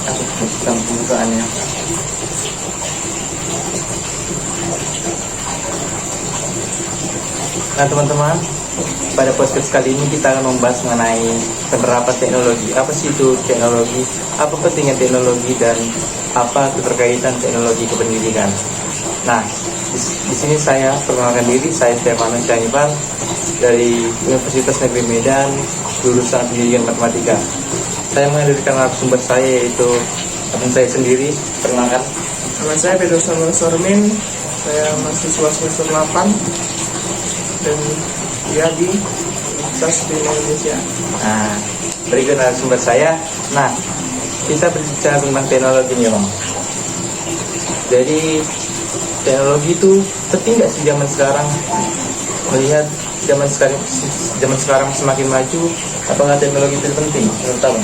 Aku bukan pembukaannya. Nah teman-teman, pada podcast kali ini kita akan membahas mengenai penerapan teknologi. Apa sih itu teknologi? Apa pentingnya teknologi dan apa keterkaitan teknologi ke pendidikan? Nah, di sini saya perkenalkan diri, saya Stefanus Syahibal dari Universitas Negeri Medan, jurusan Pendidikan Matematika. Saya menghadirkan narasumber saya yaitu teman saya sendiri. Perkenalkan. Nama saya Pedro Samuel Sormin, saya mahasiswa semester 8 dan dia di Universitas di Indonesia. Nah, berikut narasumber saya. Nah, kita berbicara tentang teknologi nih, Bang. Jadi teknologi itu penting nggak sih zaman sekarang? Melihat zaman sekarang semakin maju, apakah teknologi itu penting menurut Abang?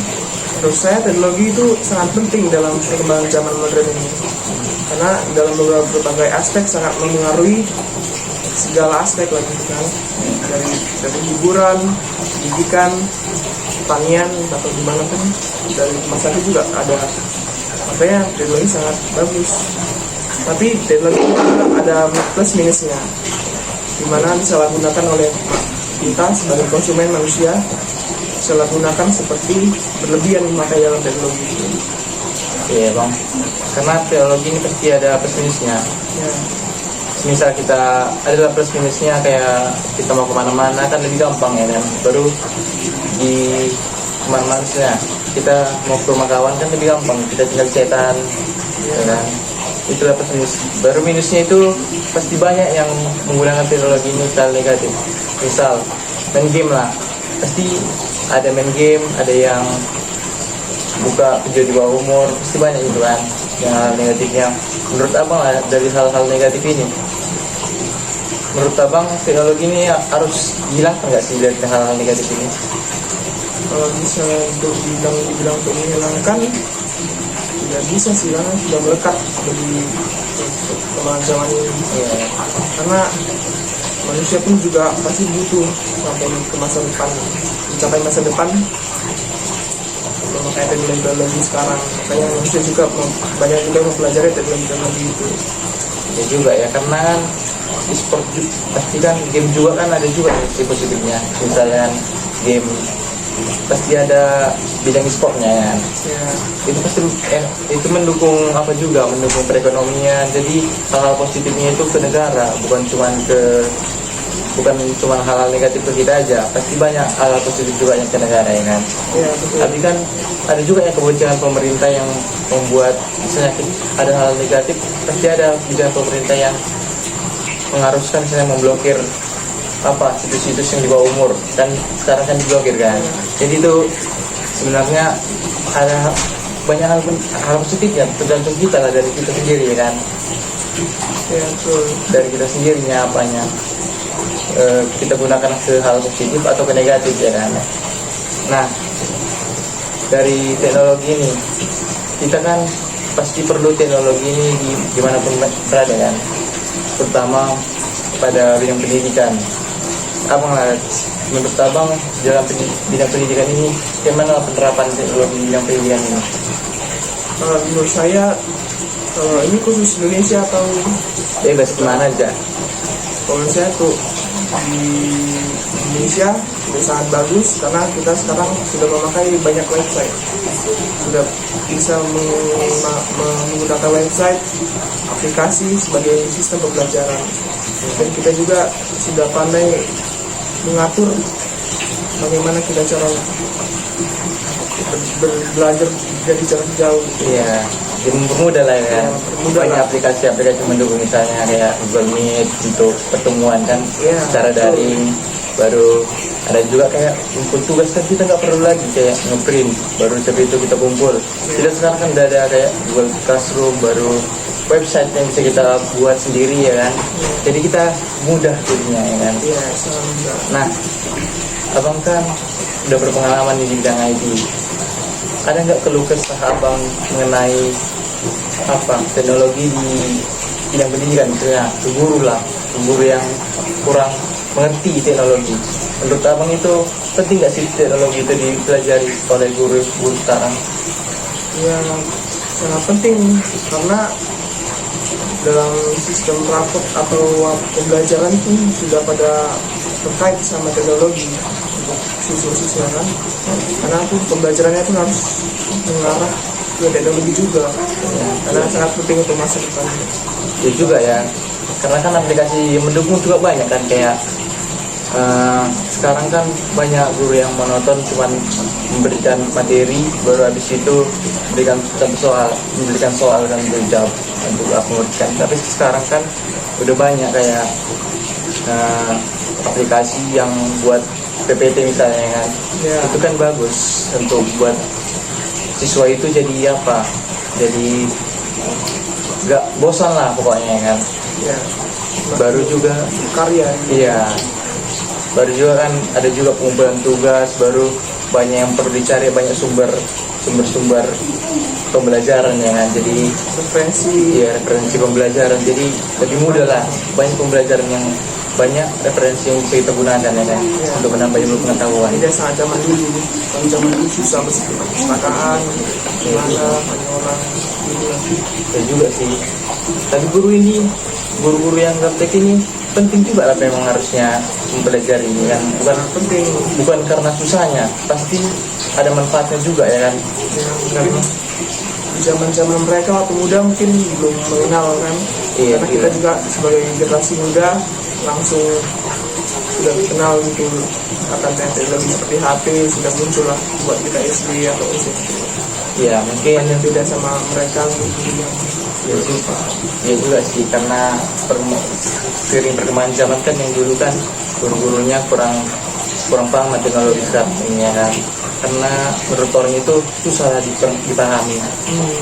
Menurut saya teknologi itu sangat penting dalam perkembangan zaman modern ini, karena dalam berbagai aspek sangat mempengaruhi segala aspek lagi kan, dari hiburan, pendidikan, pertanian atau dimanapun, dari rumah sakit juga ada. Makanya teknologi sangat bagus. Tapi teknologi itu ada plus minusnya, dimana disalahgunakan oleh kita sebagai konsumen manusia, disalahgunakan seperti berlebihan memakai dalam teknologi itu. Iya Bang, karena teknologi ini pasti ada plus minusnya. Ya. Misal kita adalah plus minusnya, kayak kita mau kemana-mana kan lebih gampang ya kan. Baru di kemana-mana kita mau ke rumah kawan kan lebih gampang, kita tinggal chatan ya kan. Itulah plus minus. Baru minusnya itu pasti banyak yang menggunakan teknologi ini secara negatif. Misal main game lah, pasti ada main game, ada yang buka video di bawah umur, pasti banyak gitu kan yang hal negatifnya. Menurut Abang lah dari hal-hal negatif ini, menurut Abang teknologi ini harus hilang nggak sih dari hal-hal negatif ini? Kalau bisa dibilang untuk menghilangkan, tidak bisa sih, karena sudah melekat di perkembangan zaman ini. Karena manusia pun juga pasti butuh sampai ke masa depan, mencapai masa depan memakai teknologi sekarang. Makanya manusia juga banyak juga mempelajari teknologi itu. Ya juga ya, karena kan e-sport pasti kan game juga kan ada juga sisi positifnya. Misalnya game pasti ada bidang e-sportnya ya. Itu pasti itu mendukung apa juga, mendukung perekonomian. Jadi hal-hal positifnya itu ke negara, bukan cuma hal-hal negatif ke kita aja. Pasti banyak hal-hal positif juga yang ke negara ya kan. Ya, betul. Tapi kan ada juga yang kebijakan pemerintah yang membuat misalnya ada hal negatif, pasti ada kebijakan pemerintah yang mengharuskan misalnya memblokir situs-situs yang di bawah umur, kan sekarang kan diblokir kan. Jadi itu sebenarnya ada banyak hal positif ya, tergantung kita lah, dari kita sendiri ya kan. Ya, betul. Dari kita sendirinya apanya kita gunakan ke hal positif atau ke negatif ya kan. Nah, dari teknologi ini kita kan pasti perlu teknologi ini dimanapun berada kan, terutama pada bidang pendidikan. Abang lah, menurut Abang dalam bidang pendidikan ini bagaimana penerapan teknologi di bidang pendidikan ini? Menurut saya, kalau ini khusus Indonesia atau Bebas kemana aja. kalau saya tuh di Indonesia sudah sangat bagus, karena kita sekarang sudah memakai banyak website, sudah bisa menggunakan website, aplikasi sebagai sistem pembelajaran, dan kita juga sudah pandai mengatur bagaimana kita cara belajar dari jarak jauh. Iya, jadi mempermudah lah ya kan. Banyak aplikasi-aplikasi mendukung, misalnya kayak Google Meet untuk pertemuan kan secara daring. Baru ada juga kayak kumpul tugas kan, kita nggak perlu lagi kayak ngeprint baru seperti itu kita kumpul. Kita sekarang kan udah ada kayak Google Classroom, baru website yang bisa kita buat sendiri ya kan. Jadi kita mudah jadinya ya kan. Nah, Abang kan udah berpengalaman di bidang IT. Ada nggak keluh kesah Abang mengenai teknologi di bidang pendidikan, misalnya guru yang kurang mengerti teknologi? menurut abang itu penting nggak sih teknologi itu dipelajari oleh guru sekarang? Ya sangat penting karena dalam sistem rapot atau pembelajaran pun sudah pada terkait sama teknologi untuk siswa-siswa kan, karena pun pembelajarannya pun harus mengarah ke teknologi juga, karena sangat penting untuk masa depan. Ya juga ya, karena kan aplikasi yang mendukung juga banyak kan, kayak sekarang kan banyak guru yang monoton cuman memberikan materi baru habis itu memberikan soal dan menjawab untuk mengerjakan. Tapi sekarang kan udah banyak kayak aplikasi yang buat PPT misalnya kan, Ya. itu kan bagus untuk buat siswa itu jadi apa, jadi nggak bosan lah pokoknya kan. Ya, Baru juga karya. iya, baru juga kan ada juga pengumpulan tugas, baru banyak yang perlu dicari, banyak sumber pembelajaran ya kan, jadi Referensi. iya referensi pembelajaran, jadi lebih mudah lah, banyak pembelajaran yang banyak referensi yang bisa kita gunakan ya kan, untuk menambah ilmu pengetahuan. Tidak saat zaman dulu. Kalau zaman dulu susah mesti ke perpustakaan, gimana banyak orang gitu lah. Ya juga sih, tapi guru-guru yang gaptek ini penting juga lah, memang harusnya mempelajari ini kan, Penting. bukan karena susahnya, pasti ada manfaatnya juga ya kan. Ya, mungkin di zaman mereka waktu muda mungkin belum mengenal kan, Iya, karena kita iya. juga sebagai generasi muda langsung sudah kenal gitu akan teknologi seperti HP sudah muncul lah buat kita SD atau SMP. Ya mungkin Yang beda sama mereka gitu. ya juga, ya juga sih, karena sering perkembangan zaman kan, yang dulu kan guru-gurunya kurang paham teknologi saat ini ya kan, karena menurut orang itu susah dipahami.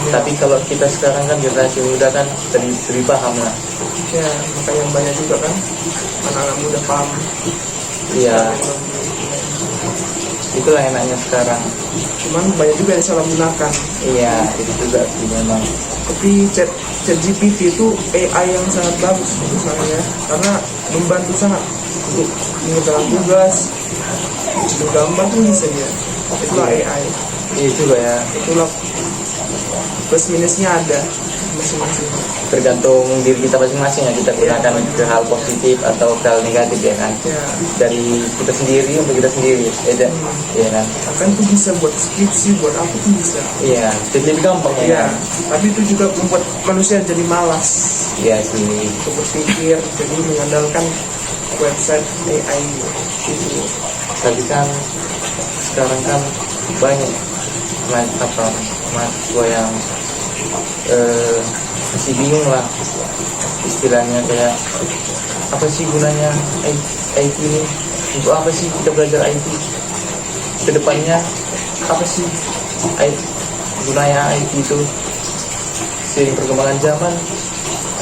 Tapi kalau kita sekarang kan generasi muda kan lebih paham lah. Ya, makanya banyak juga kan anak-anak muda paham. Iya, itulah enaknya sekarang. Cuman banyak juga yang salah gunakan. Iya, itu juga sih memang. Tapi ChatGPT itu AI yang sangat bagus menurut saya, karena membantu sangat untuk mengerjakan tugas, gambar pun bisa ya. Itulah AI. Iya juga ya, Itulah plus minusnya ada masing-masing. tergantung diri kita masing-masing ya, kita gunakan ke hal positif atau ke hal negatif ya kan, Ya, dari kita sendiri untuk kita sendiri ya kan. akan itu bisa buat skripsi, buat apa pun bisa. Iya, jadi lebih gampang ya Ya, kan? tapi itu juga membuat manusia jadi malas Iya sih. untuk berpikir, jadi mengandalkan website AI itu. Tapi kan sekarang kan banyak mahasiswa yang masih bingung lah, istilahnya kayak apa sih gunanya IT ini, untuk apa sih kita belajar IT, kedepannya apa sih gunanya IT itu. Seiring perkembangan zaman,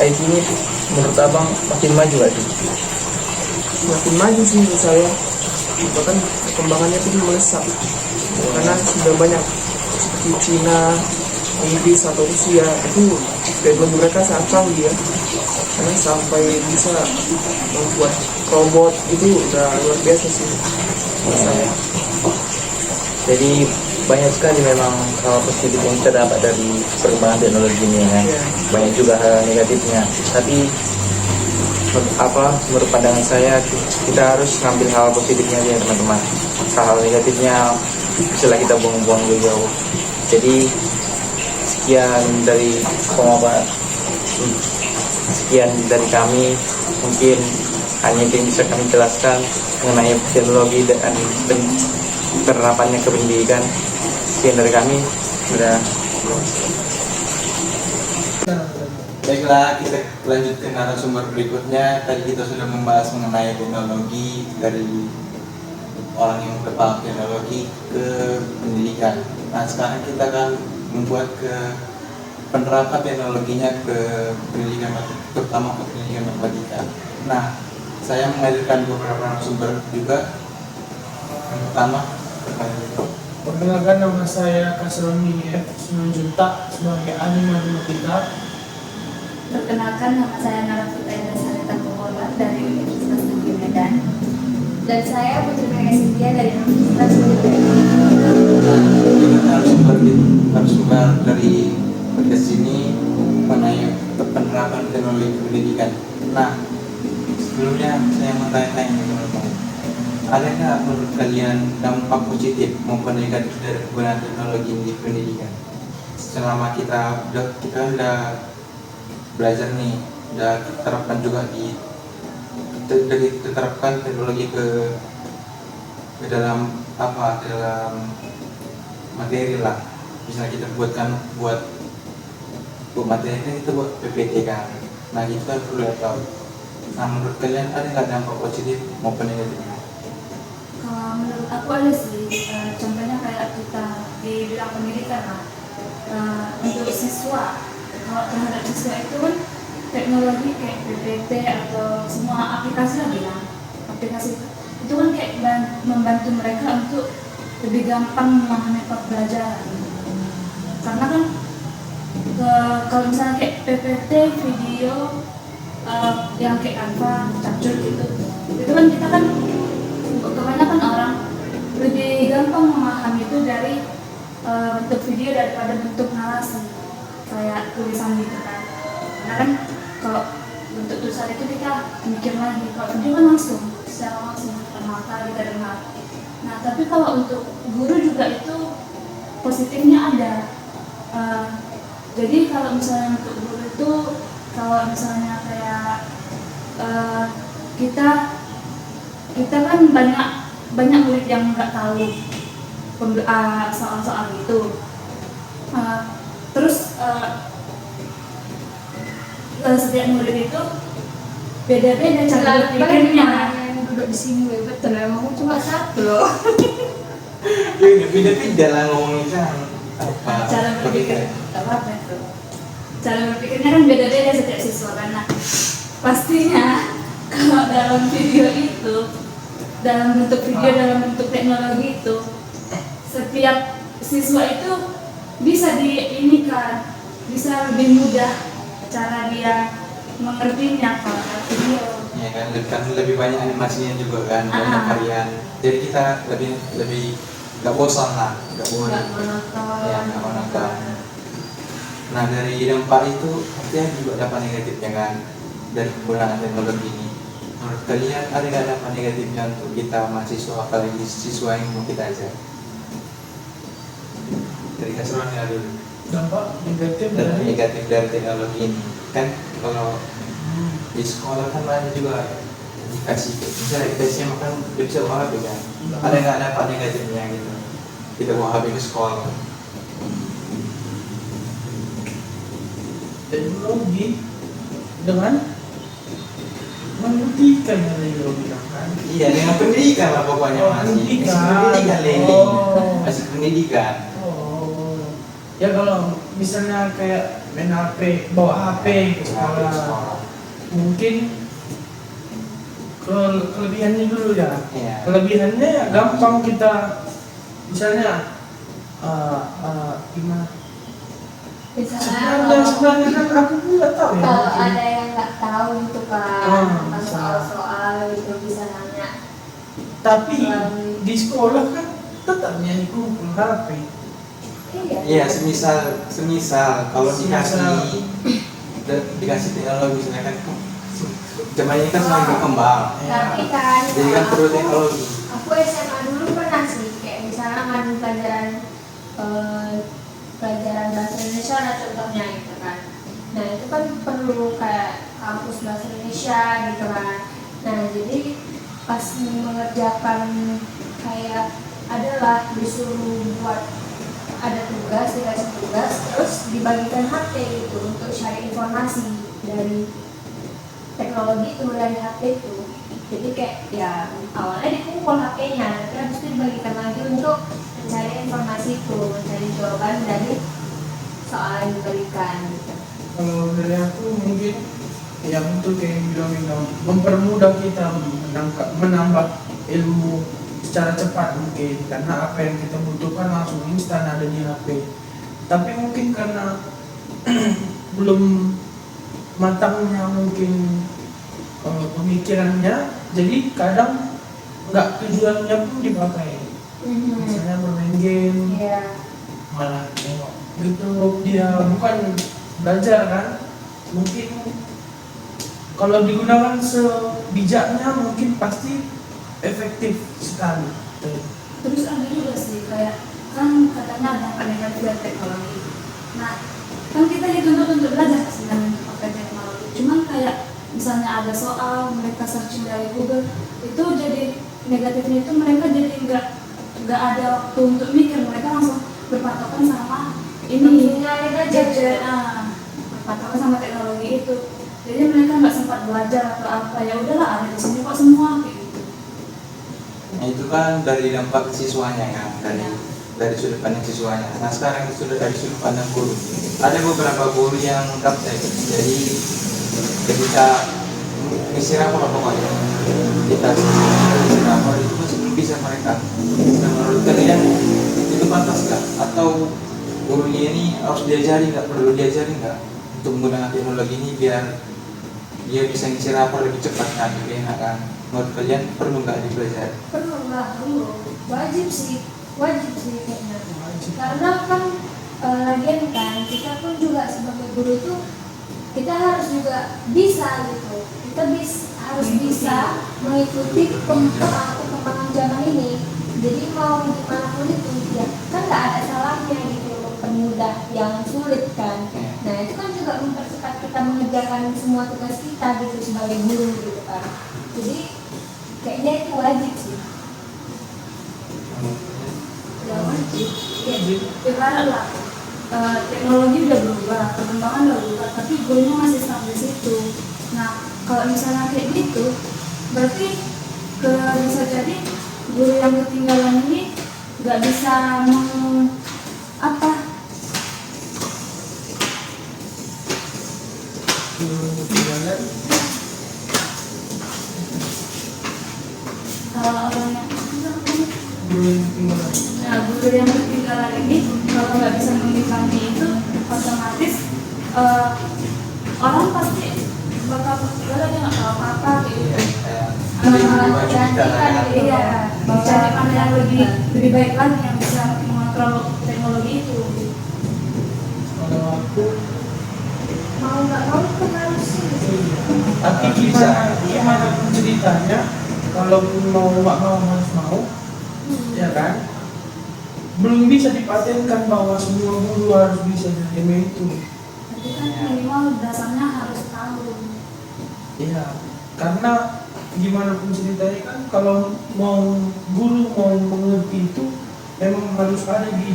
IT ini menurut abang makin maju gak sih? Semakin maju sih menurut saya, bahkan perkembangannya itu melesat karena sudah banyak seperti Cina, Inggris atau Rusia itu teknologi mereka sangat canggih ya, karena sampai bisa membuat robot itu udah luar biasa sih menurut saya. Jadi banyak sekali memang hal positif yang kita dapat dari perkembangan teknologi ini kan. Iya. Banyak juga hal negatifnya. Tapi menurut pandangan saya, kita harus ngambil hal positifnya aja ya teman-teman. Hal negatifnya bisa kita buang-buang jauh-jauh. Jadi sekian dari kami, mungkin hanya itu yang bisa kami jelaskan mengenai teknologi dan penerapannya ke pendidikan. Sekian dari kami, sudah. Baiklah, kita lanjut ke narasumber berikutnya. Tadi kita sudah membahas mengenai teknologi dari orang yang udah paham teknologi ke pendidikan. Nah, sekarang kita akan membuat ke penerapan teknologinya ke pendidikan, terutama ke pendidikan matematika. Nah, saya menghadirkan beberapa narasumber juga. Yang pertama, perkenalkan, nama saya Kasroni F. Simanjuntak sebagai ahli matematika. Perkenalkan, nama saya Nara Fitri Salita Purwola dari Universitas Negeri Medan. Dan saya Putri Mega Cynthia dari Universitas Udayana. Narasumber dari podcast ini mengenai penerapan teknologi pendidikan. Nah, sebelumnya saya mau tanya-tanya nih teman-teman. Ada nggak menurut kalian dampak positif maupun negatif dari penggunaan teknologi di pendidikan? Selama kita udah belajar nih, udah kita terapkan juga diterapkan teknologi ke dalam materi lah. Misalnya kita buat materi kan kita buat PPT kan. Nah itu kan perlu tahu. Nah menurut kalian ada nggak dampak positif maupun negatifnya? Menurut aku ada sih, contohnya kayak kita di bidang pendidikan lah. Untuk siswa, kalau terhadap siswa itu kan teknologi kayak PPT atau semua aplikasi lah bilang aplikasi itu kan kayak membantu mereka untuk lebih gampang memahami pembelajaran. Karena kan kalau misalnya kayak PPT video yang kayak Canva, capture gitu, itu kan kita kan kebanyakan orang lebih gampang memahami itu dari bentuk video daripada bentuk narasi kayak tulisan gitu kan. Karena kan kalau bentuk tulisan itu kita mikir lagi, kalau video kan langsung secara langsung mata kita dengar. Nah tapi kalau untuk guru juga itu positifnya ada. Jadi kalau misalnya untuk guru itu kalau misalnya kayak kita kan banyak murid yang nggak tahu soal-soal itu. Terus setiap murid itu beda-beda cara berpikirnya. Yang duduk di sini betul emang cuma satu loh. Ini beda-beda lah ngomongnya apa? Cara berpikir apa itu? Cara berpikirnya kan beda-beda setiap siswa karena pastinya kalau dalam video itu, dalam bentuk video, dalam bentuk teknologi itu, setiap siswa itu bisa bisa lebih mudah cara dia mengertinya kalau video. Ya kan lebih banyak animasinya juga kan, banyak varian. Jadi kita lebih nggak bosan lah, nggak monoton. Ya nggak monoton. Nah dari dampak itu artinya juga dampak negatifnya kan dari penggunaan teknologi ini. Menurut kalian ada nggak dampak negatifnya untuk kita mahasiswa, apalagi siswa yang mau kita ajar? Dari Kasronnya dulu. Dampak negatif Dampak dari negatif dari teknologi ini kan kalau di sekolah kan banyak juga dikasih, misalnya dikasih makan dia bisa bawa HP kan. Ada nggak dampak negatifnya gitu? Kita bawa HP ke sekolah. teknologi dengan membuktikan yang tadi lo bilang kan. Iya, dengan pendidikan lah pokoknya masih pendidikan Leni. Masih pendidikan. Ya kalau misalnya kayak main HP, bawa HP ke sekolah, mungkin kelebihannya dulu ya. Iya. Kelebihannya gampang kita, misalnya gimana? Sebenarnya kan aku juga tahu ya. Kalau mungkin. ada yang nggak tahu gitu kan, soal-soal itu bisa nanya. Tapi di sekolah kan tetap nyanyi kumpul HP. Iya, semisal kalau dikasih teknologi misalnya kan zaman ini kan semakin berkembang. Tapi kan, Jadi kan perlu teknologi. aku SMA dulu pernah sih, kayak misalnya kan pelajaran bahasa Indonesia ada contohnya gitu kan. Nah itu kan perlu kayak kampus bahasa Indonesia gitu kan. Nah jadi pas mengerjakan kayak adalah disuruh buat ada tugas, dikasih tugas, terus dibagikan HP gitu untuk cari informasi dari teknologi itu, dari HP itu. Jadi kayak ya awalnya dikumpul HP-nya, tapi habis itu dibagikan lagi untuk mencari informasi itu, mencari jawaban dari soal yang diberikan gitu. Kalau dari aku mungkin ya untuk kayak bilang mempermudah kita menambah ilmu secara cepat mungkin, karena apa yang kita butuhkan langsung instan ada di HP. Tapi mungkin karena belum matangnya mungkin pemikirannya, jadi kadang nggak tujuannya pun dipakai. Misalnya bermain game, Iya. malah tengok gitu dia bukan belajar kan, mungkin kalau digunakan sebijaknya mungkin pasti efektif sekali. Terus ada juga sih kayak kan katanya ada pendidikan dari teknologi. Nah, kan kita dituntut untuk belajar sebenarnya untuk pakai teknologi. Cuman kayak misalnya ada soal mereka searching dari Google itu jadi negatifnya itu mereka jadi nggak ada waktu untuk mikir, mereka langsung berpatokan sama ini gadget, berpatokan sama teknologi itu. Jadi mereka nggak sempat belajar atau apa, ya udahlah ada di sini kok semua kayak gitu. Nah, itu kan dari dampak siswanya kan, dari sudut pandang siswanya. Nah sekarang itu dari sudut pandang guru. Ada beberapa guru yang gaptek, jadi ketika isi rapor pokoknya kita isi rapor itu masih belum bisa mereka. Nah menurut kalian itu pantas nggak? Atau gurunya ini harus diajari nggak? Perlu diajari nggak untuk menggunakan teknologi ini biar dia bisa ngisi rapor lebih cepat, nah lebih enak kan? Menurut kalian perlu nggak dipelajari? Perlu lah, perlu. Wajib sih kayaknya. Karena kan lagian kan kita pun juga sebagai guru tuh kita harus juga bisa gitu. Kita harus bisa mengikuti perkembangan zaman ini. Jadi mau gimana pun itu ya kan nggak ada salahnya gitu mempermudah yang sulit kan. Nah itu kan juga mempercepat kita mengerjakan semua tugas kita gitu sebagai guru gitu kan. Jadi kayaknya itu wajib sih. Ya wajib, ya ibarat lah teknologi udah berubah, perkembangan udah berubah, tapi gurunya masih stuck di situ. Nah kalau misalnya kayak gitu, berarti bisa jadi guru yang ketinggalan ini nggak bisa apa guru yang ketinggalan ini kalau nggak bisa mengimbangi itu otomatis orang pasti bakal ketinggalan, dia nggak tahu apa-apa gitu. Cari mana yang lebih baik lagi yang bisa mengontrol teknologi itu. Kalau aku Mau nggak mau kan harus sih. tapi gimana pun ceritanya kalau mau nggak mau harus mau, ya kan? Belum bisa dipatenkan bahwa semua guru harus bisa jadi itu. Tapi kan minimal dasarnya harus tahu. Iya, karena gimana pun ceritanya kan kalau mau guru mau mengerti itu memang harus ada di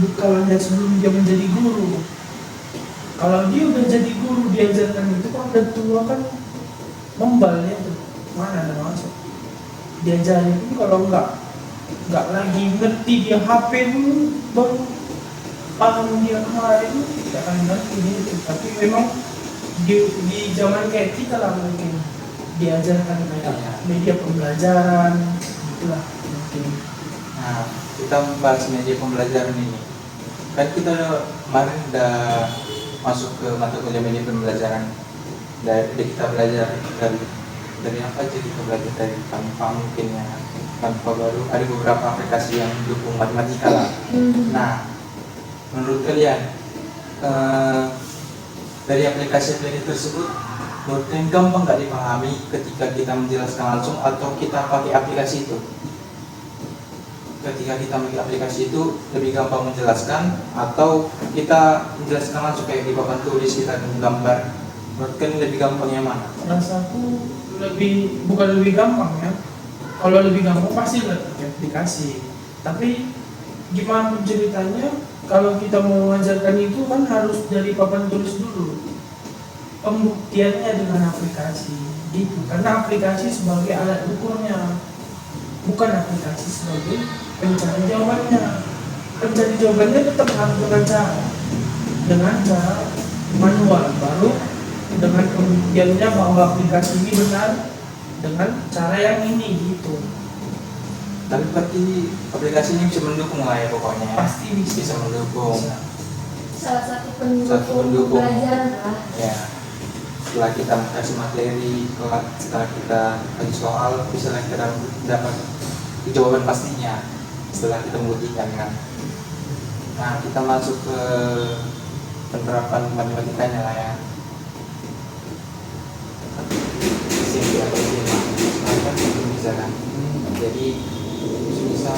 bekalnya sebelum dia menjadi guru. Kalau dia udah jadi guru diajarkan itu kan udah tua kan membal ya tuh, mana ada masuk diajarin itu kalau nggak lagi ngerti dia HP dulu baru paham dia kemarin tidak akan ngerti gitu. Tapi memang di zaman kayak kita lah mungkin diajarkan kayak media pembelajaran itulah mungkin. Nah, kita membahas media pembelajaran ini. Kan kita kemarin udah masuk ke mata kuliah media pembelajaran. Dari kita belajar dari apa aja kita belajar dari Canva mungkin ya, Canva baru ada beberapa aplikasi yang mendukung matematika lah. Nah, menurut kalian dari aplikasi-aplikasi tersebut menurut kalian gampang nggak dipahami ketika kita menjelaskan langsung atau kita pakai aplikasi itu? Ketika kita pakai aplikasi itu lebih gampang menjelaskan atau kita menjelaskan langsung kayak di papan tulis kita gambar? Menurut kalian lebih gampang yang mana? Rasaku bukan lebih gampang ya. Kalau lebih gampang pasti pakai aplikasi. Tapi gimana pun ceritanya kalau kita mau mengajarkan itu kan harus dari papan tulis dulu. Pembuktiannya dengan aplikasi gitu. Karena aplikasi sebagai alat ukurnya, bukan aplikasi sebagai pencari jawabannya. Pencari jawabannya tetap harus dengan cara manual, baru dengan pembuktiannya bahwa aplikasi ini benar dengan cara yang ini gitu. Tapi berarti aplikasi ini bisa mendukung lah ya pokoknya. Pasti bisa mendukung. Salah satu Satu pendukung. pembelajaran lah. Ya. setelah kita kasih materi, setelah kita kasih soal, bisa kita dapat jawaban pastinya setelah kita membuktikan kan. Nah, kita masuk ke penerapan matematikanya lah ya. SMP atau SMA sekarang kan belum bisa kan. Jadi bisa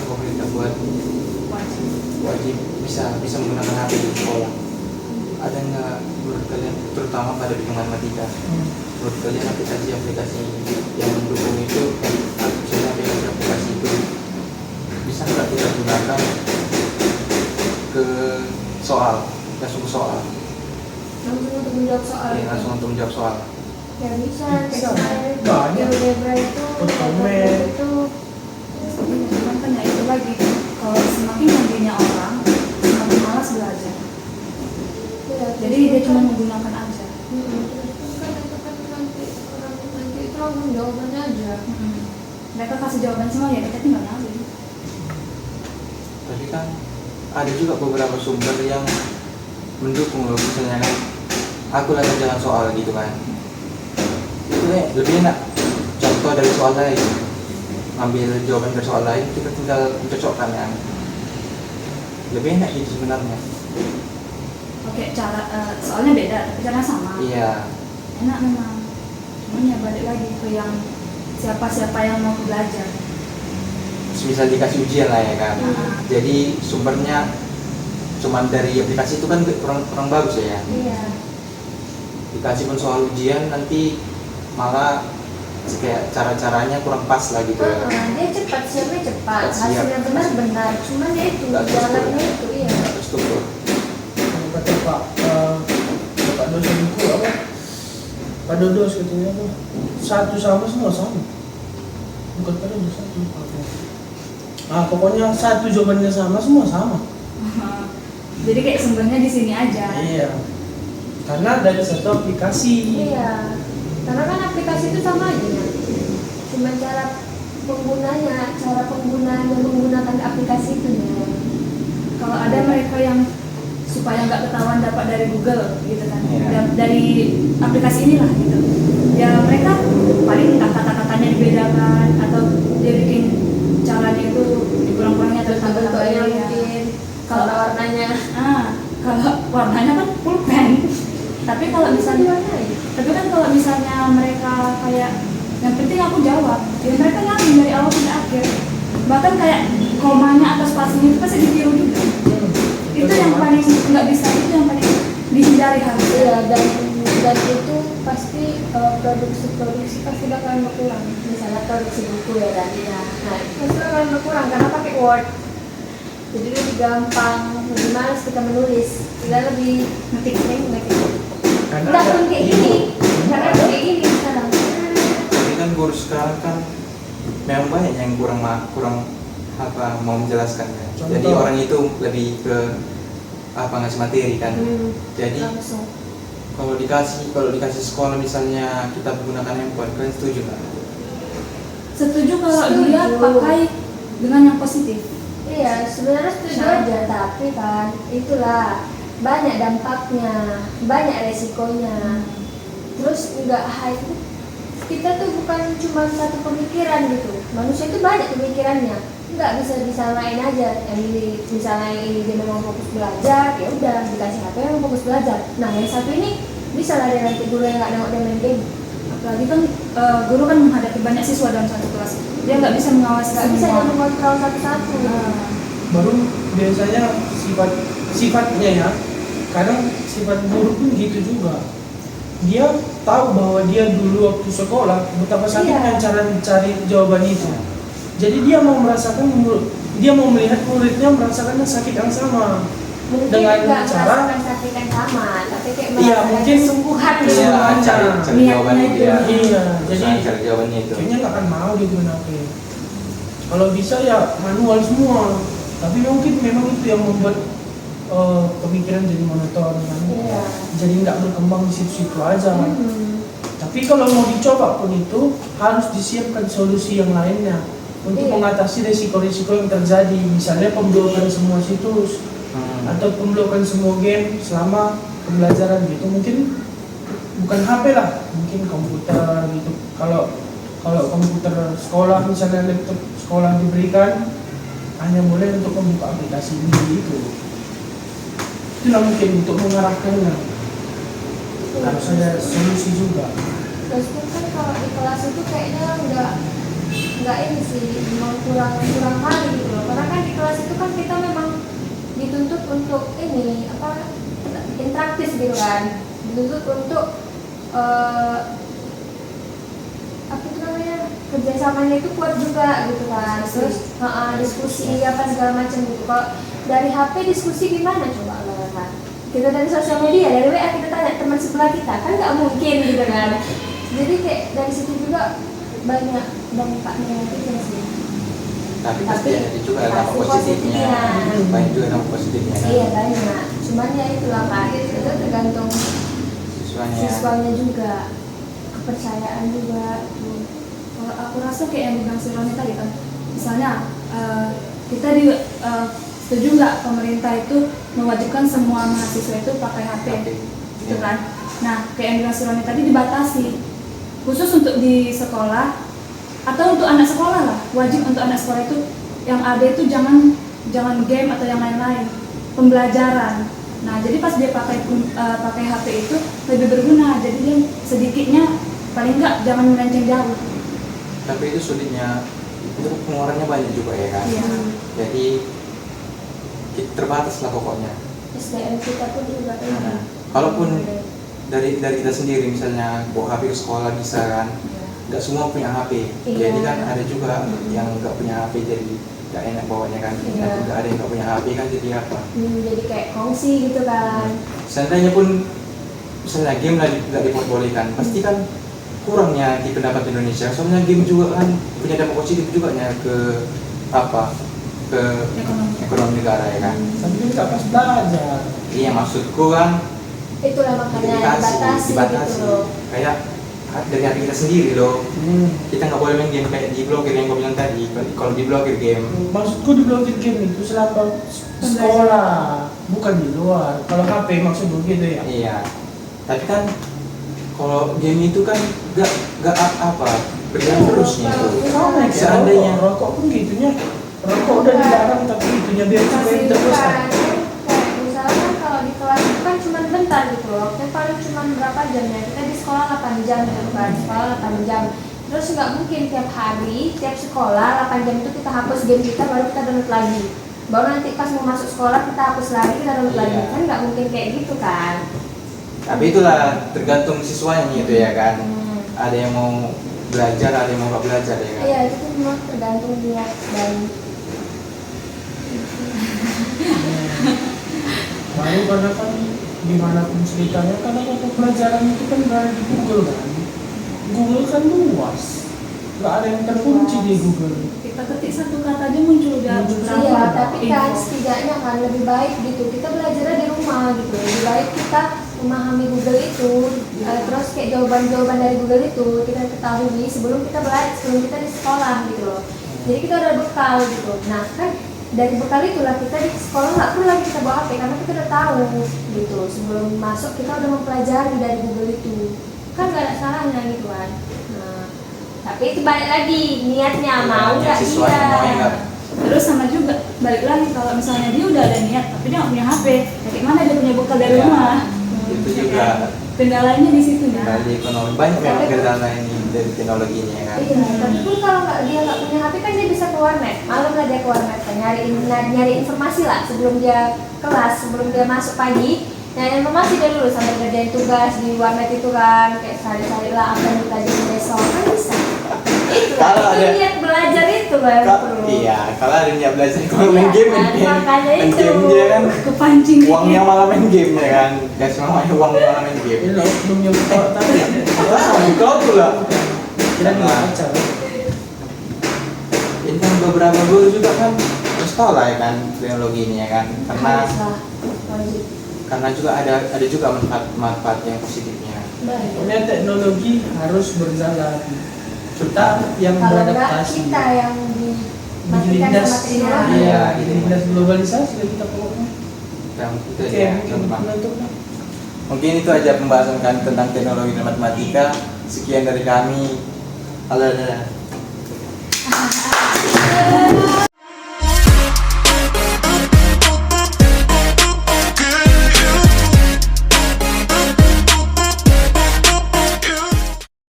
pemerintah buat wajib bisa menggunakan HP di sekolah. Ada nggak menurut kalian, terutama pada bidang matematika, menurut kalian aplikasi-aplikasi yang mendukung itu, misalnya aplikasi itu bisa nggak kita gunakan ke soal, langsung ke soal? Langsung untuk menjawab soal. Ya, langsung untuk menjawab soal. Ya bisa, Bisa. kayak Banyak. algebra itu, Komen. itu Cuman kan ya itu lagi, kalau semakin canggihnya orang, semakin malas belajar. ya, Jadi dia cuma menggunakan aja. nanti itu langsung jawabannya aja. Mereka kasih jawaban semua ya kita tinggal ngambil. Tapi kan ada juga beberapa sumber yang mendukung loh, misalnya kan aku lagi jalan soal gitu kan, itu lebih enak contoh dari soal lain, ngambil jawaban dari soal lain, kita tinggal mencocokkan kan, lebih enak itu sebenarnya. Oke, cara soalnya beda tapi cara sama. Iya, Enak memang. Cuman ya balik lagi ke yang siapa yang mau belajar. misal dikasih ujian lah ya kan, jadi sumbernya cuman dari aplikasi itu kan kurang bagus ya. Iya. Dikasih pun soal ujian nanti malah kayak cara-caranya kurang pas lah gitu ya. Dia cepat, siapnya cepat, Cepat siap. hasilnya benar-benar, cuman ya itu Nggak jalannya terstruktur. itu, iya. Terstruktur. Kalau kata Pak dosenku apa? Pak Dodos katanya apa? Satu sama semua sama. Bukan Pak Dodos satu. Pokoknya satu jawabannya sama, semua sama. Jadi kayak sumbernya di sini aja. Iya. Karena dari satu aplikasi. Iya, karena kan aplikasi itu sama aja ya. Cuma cara penggunanya menggunakan aplikasi itu ya. Kalau ada mereka yang supaya nggak ketahuan dapat dari Google gitu kan, Iya. dari aplikasi inilah gitu. Ya mereka paling entah kata-katanya dibedakan atau dia bikin caranya itu dikurang-kurangin atau Bentuknya tambah-tambahin. mungkin, Kalau kalau warnanya kalau warnanya kan pulpen. Tapi kalau misalnya diwarnai. Tapi kan kalau misalnya mereka kayak yang penting aku jawab, ya mereka ngambil dari awal sampai akhir. Bahkan kayak komanya atau spasinya itu pasti ditiru juga. Itu yang paling nggak bisa, itu yang paling dihindari harus. Iya, dan itu pasti produksi pasti bakalan berkurang. Misalnya produksi buku ya kan. Nah, itu pasti bakalan berkurang karena pakai Word. Jadi lebih gampang, lebih malas kita menulis. Kita lebih ngetik. Karena Udah pun kayak gini, karena udah kayak gini sekarang. Tapi kan guru sekarang kan memang banyak yang kurang apa mau menjelaskan ya. Contoh. Jadi orang itu lebih ke ngasih materi kan. Jadi Langsung. kalau dikasih sekolah misalnya kita menggunakan handphone, kalian setuju nggak? Setuju kalau Setuju. dia pakai dengan yang positif. Iya, sebenarnya setuju aja, tapi kan itulah banyak dampaknya, banyak resikonya. Terus nggak high, kita tuh bukan cuma satu pemikiran gitu. Manusia itu banyak pemikirannya, nggak bisa disamain aja. Yang ini misalnya yang ini dia memang fokus belajar, ya udah dikasih HP memang fokus belajar. Nah yang satu ini bisa lah dia nanti guru yang nggak nengok dia main game. Apalagi kan guru kan menghadapi banyak siswa dalam satu kelas. Dia nggak bisa mengawasi Nggak bisa dia semua. mengontrol satu-satu. baru biasanya sifatnya ya, kadang sifat guru pun gitu juga. Dia tahu bahwa dia dulu waktu sekolah betapa sakitnya cara mencari jawaban itu. Jadi dia mau melihat muridnya merasakan sakit yang sama. Mungkin Dengan nggak cara- merasakan sakit yang sama, tapi kayak Iya, merasakan mungkin kesungguhan Iya, gitu. cari Niatnya jawabannya itu. dia. Iya, jadi Cari jawabannya itu. kayaknya nggak akan mau digunakan. Kalau bisa ya manual semua. Tapi mungkin memang itu yang membuat pemikiran jadi monoton kan. Iya. Jadi nggak berkembang di situ-situ aja. Tapi kalau mau dicoba pun itu harus disiapkan solusi yang lainnya untuk Iya. mengatasi resiko-resiko yang terjadi. Misalnya pemblokan semua situs atau pemblokan semua game selama pembelajaran gitu. Mungkin bukan HP lah, mungkin komputer gitu. Kalau komputer sekolah misalnya laptop sekolah diberikan hanya boleh untuk membuka aplikasi ini itu. Itulah mungkin untuk mengarahkannya. Harus ada solusi juga. Terus kan kalau di kelas itu kayaknya nggak ini sih, memang kurang kali gitu loh. Karena kan di kelas itu kan kita memang dituntut untuk ini apa interaktif gitu kan, dituntut untuk apa itu namanya, kerjasamanya itu kuat juga gitu kan. Terus diskusi apa segala macam gitu. Kalau dari HP diskusi gimana coba kan? Kita dari sosial media, dari WA kita tanya teman sebelah kita, kan nggak mungkin gitu kan. Jadi kayak dari situ juga banyak dampaknya gitu sih. Tapi pasti ada juga dampak positifnya. Banyak juga dampak positifnya kan. Iya banyak. Cuman ya itulah kan, itu tergantung siswanya juga, kepercayaan juga. Kalau aku rasa kayak yang dibilang si Roni tadi kan, misalnya kita setuju nggak pemerintah itu mewajibkan semua mahasiswa itu pakai HP, gitu kan? Nah, kayak yang bilang si Roni tadi dibatasi, khusus untuk di sekolah atau untuk anak sekolah lah, wajib untuk anak sekolah itu yang ada itu jangan game atau yang lain-lain, pembelajaran. Nah, jadi pas dia pakai HP itu lebih berguna, jadi dia sedikitnya paling nggak jangan melenceng jauh. Tapi itu sulitnya, itu pengeluarannya banyak juga ya kan. Iya. Jadi terbatas lah pokoknya. SDM kita pun juga Nah, kalaupun dari kita sendiri misalnya bawa HP ke sekolah bisa kan, nggak semua punya HP. Iya. Jadi kan ada juga yang nggak punya HP jadi nggak enak bawanya kan. Iya. Nggak ada yang nggak punya HP kan jadi apa? jadi kayak kongsi gitu kan. Seandainya pun misalnya game nggak diperbolehkan, pasti kan kurangnya di pendapat Indonesia. Soalnya game juga kan punya dampak positif juga nya ke apa? Ke ekonomi negara ya kan. Tapi kan nggak pas belajar. Iya maksudku kan Itulah makanya dibatasi gitu loh. Kayak dari hati kita sendiri loh. Kita nggak boleh main game kayak diblokir yang gue bilang tadi. Kalau diblokir game, Maksudku diblokir game itu selama sekolah, bukan di luar. Kalau HP maksudku gitu ya. iya. Tapi kan kalau game itu kan nggak apa berjalan terusnya itu. Sama kayak Seandainya rokok pun gitunya. Rokok udah dilarang tapi itunya biar juga Masih yang juga teruskan. kan, kayak misalnya kalau di kelas itu kan cuma bentar gitu loh, kita paling cuma berapa jam ya, kita di sekolah 8 jam gitu kan, sekolah 8 jam. Terus nggak mungkin tiap hari, tiap sekolah 8 jam itu kita hapus game kita baru kita download lagi. Baru nanti pas mau masuk sekolah kita hapus lagi, kita download lagi. Iya. Kan nggak mungkin kayak gitu kan. tapi itulah tergantung siswanya gitu ya kan. Ada yang mau belajar, ada yang mau nggak belajar ya kan. Iya, itu tuh memang tergantung niat dan Baru karena kan gimana pun ceritanya karena kalau pelajaran itu kan berada di Google kan. Google kan luas. Nggak ada yang terkunci di Google. Kita ketik satu kata aja muncul dia iya, tapi kan info. setidaknya kan lebih baik gitu kita belajarnya di rumah gitu, lebih baik kita memahami Google itu, terus kayak jawaban-jawaban dari Google itu kita ketahui sebelum kita belajar, sebelum kita di sekolah gitu loh. Jadi kita udah bekal gitu. Nah kan dari bekal itulah kita di sekolah nggak perlu lagi kita bawa HP karena kita udah tahu gitu. Sebelum masuk kita udah mempelajari dari Google itu, kan nggak ada salahnya gitu kan. Nah, tapi itu balik lagi niatnya mau nggak Siswanya mau dia. nggak. Terus sama juga balik lagi kalau misalnya dia udah ada niat tapi dia nggak punya HP, ya mana dia punya bekal dari Iya. rumah? Itu juga Kendalanya di situ ya. dari ekonomi banyak memang kendala ini dari teknologinya kan. Iya, tapi pun kalau dia nggak punya HP kan dia bisa ke warnet. Malam lah dia ke warnet kan, nyari informasi lah sebelum dia kelas, sebelum dia masuk pagi. Nyari informasi dia dulu sambil kerjain tugas di warnet itu kan, kayak cari-cari lah apa yang kita jadi besok kan bisa. Itu Kalau lah, itu ada- niat belajar itu baru perlu. Iya, kalau ada niat belajar kalau main game, makanya main itu. game dia kan Kepancing uangnya malah main game ya kan. Gak semuanya uangnya malah main game. Ini loh, belum yang kau tadi. Kau tuh lah. Kira nggak baca. Ini kan beberapa guru juga kan harus tahu lah ya kan teknologi ini ya kan. Harus lah, wajib. Karena juga ada juga manfaat yang positifnya. Baik. Pokoknya teknologi harus berjalan. Kita yang Kalau enggak beradaptasi. kita yang dimatikan Dilindas, sama teknologi. iya, dilindas globalisasi lah kita pokoknya. Yang itu Oke, ya mungkin contoh. untuk Mungkin itu aja pembahasan kami tentang teknologi dan matematika. Sekian dari kami. Halo.